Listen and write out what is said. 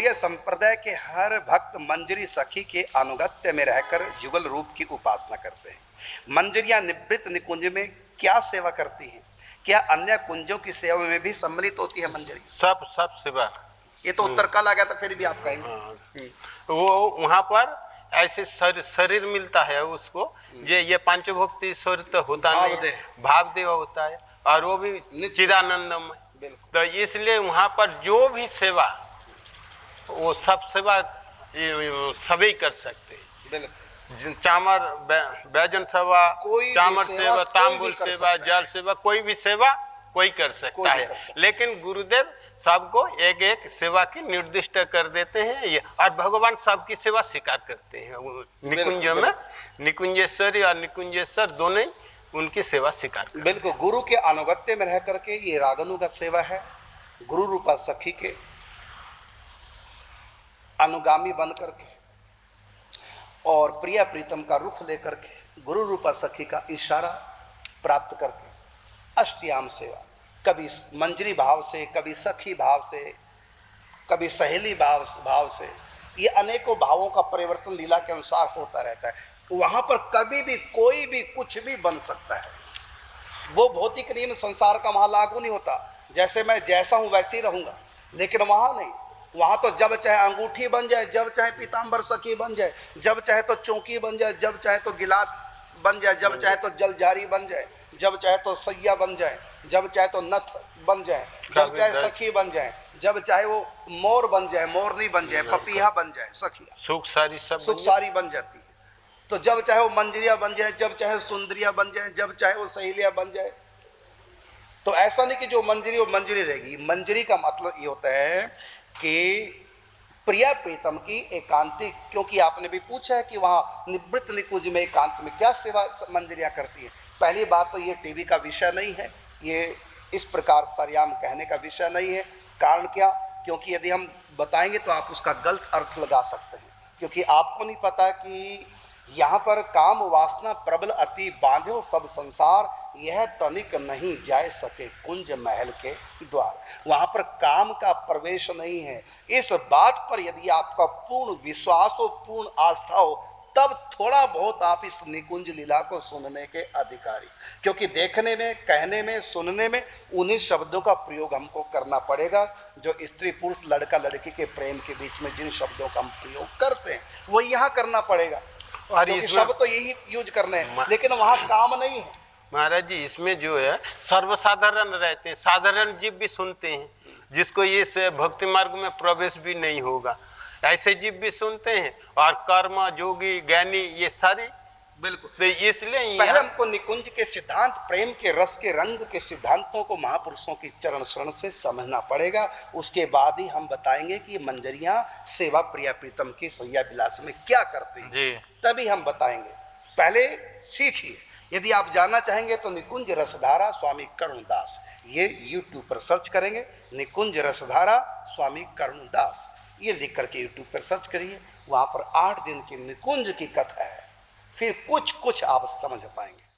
गौड़ीय संप्रदाय के हर भक्त मंजरी सखी के अनुगत्य में रहकर युगल रूप की उपासना करते हैं। मंजरियां निवृत्त निकुंज में क्या सेवा करती हैं? क्या अन्य कुंजों की सेवा में भी सम्मिलित होती है मंजरी? सब सेवा। ये तो उत्तर काल आ गया था, फिर भी आप कहेंगे। वो वहाँ पर ऐसे शरीर मिलता है उसको, ये पंचभोक्ति ईश्वर तो होता नहीं, भाव देव होता है, और वो भी चिदानंदमय। तो इसलिए वहाँ पर जो भी सेवा, वो सब सेवा सभी कर सकते हैं। चामर बैजन सेवा, चामर सेवा, तांबुल सेवा, जल सेवा, कोई भी सेवा कोई कर सकता है। लेकिन गुरुदेव सबको एक एक सेवा की निर्दिष्ट कर देते हैं, और भगवान सबकी सेवा स्वीकार करते हैं। निकुंज में निकुंजेश्वरी और निकुंजेश्वर दोनों ही उनकी सेवा स्वीकार करते हैं। बिल्कुल, गुरु के अनुगत्य में रह करके ये रागनु का सेवा है। गुरु रूपा सखी के अनुगामी बन करके और प्रिया प्रीतम का रुख लेकर के गुरु रूपा सखी का इशारा प्राप्त करके अष्टयाम सेवा, कभी मंजरी भाव से, कभी सखी भाव से, कभी सहेली भाव से, ये अनेकों भावों का परिवर्तन लीला के अनुसार होता रहता है। वहाँ पर कभी भी कोई भी कुछ भी बन सकता है। वो भौतिक नियम संसार का वहाँ लागू नहीं होता, जैसे मैं जैसा हूँ वैसे ही रहूँगा। लेकिन वहाँ नहीं, वहाँ तो जब चाहे अंगूठी बन जाए, जब चाहे पीताम्बर सखी बन जाए, जब चाहे तो चौकी बन जाए, जब चाहे तो गिलास बन जाए, जब चाहे तो जलझारी बन जाए, जब चाहे तो सैया बन जाए, जब चाहे तो नथ बन जाए, जब चाहे सखी बन जाए, जब चाहे वो मोर बन जाए, मोरनी बन जाए, पपीहा बन जाए, सखिया सुख सारी बन जाती है। तो जब चाहे वो मंजरिया बन जाए, जब चाहे सुंदरिया बन जाए, जब चाहे वो सहेलिया बन जाए। तो ऐसा नहीं कि जो मंजरी वो मंजरी रहेगी। मंजरी का मतलब ये होता है कि प्रिया प्रीतम की एकांतिक, क्योंकि आपने भी पूछा है कि वहाँ निवृत्त निकुंज में एकांत में क्या सेवा मंजरियाँ करती है। पहली बात तो ये टीवी का विषय नहीं है, ये इस प्रकार सरयाम कहने का विषय नहीं है। कारण क्या? क्योंकि यदि हम बताएंगे तो आप उसका गलत अर्थ लगा सकते हैं, क्योंकि आपको नहीं पता कि यहाँ पर काम वासना प्रबल अति बांधो सब संसार, यह तनिक नहीं जाए सके कुंज महल के द्वार। वहाँ पर काम का प्रवेश नहीं है। इस बात पर यदि आपका पूर्ण विश्वास हो, पूर्ण आस्था हो, तब थोड़ा बहुत आप इस निकुंज लीला को सुनने के अधिकारी। क्योंकि देखने में, कहने में, सुनने में उन्हीं शब्दों का प्रयोग हमको करना पड़ेगा जो स्त्री पुरुष, लड़का लड़की के प्रेम के बीच में जिन शब्दों का हम प्रयोग करते हैं वो यहाँ करना पड़ेगा। और सब तो यही यूज करने हैं, लेकिन वहाँ काम नहीं है। महाराज जी, इसमें जो है सर्वसाधारण रहते हैं, साधारण जीव भी सुनते हैं, जिसको ये भक्ति मार्ग में प्रवेश भी नहीं होगा, ऐसे जीव भी सुनते हैं। और कर्म, जोगी, ज्ञानी, ये सारी बिल्कुल। तो इसलिए पहले हमको निकुंज के सिद्धांत, प्रेम के रस के रंग के सिद्धांतों को महापुरुषों की चरण शरण से समझना पड़ेगा। उसके बाद ही हम बताएंगे कि मंजरियां सेवा प्रिया प्रीतम की सैया विलास में क्या करती हैं, तभी हम बताएंगे। पहले सीखिए। यदि आप जानना चाहेंगे तो निकुंज रसधारा स्वामी करुणदास, ये YouTube पर सर्च करेंगे, निकुंज रसधारा स्वामी करुणदास, ये लिख करके YouTube पर सर्च करिए। वहाँ पर 8 दिन की निकुंज की कथा है, फिर कुछ आप समझ पाएंगे।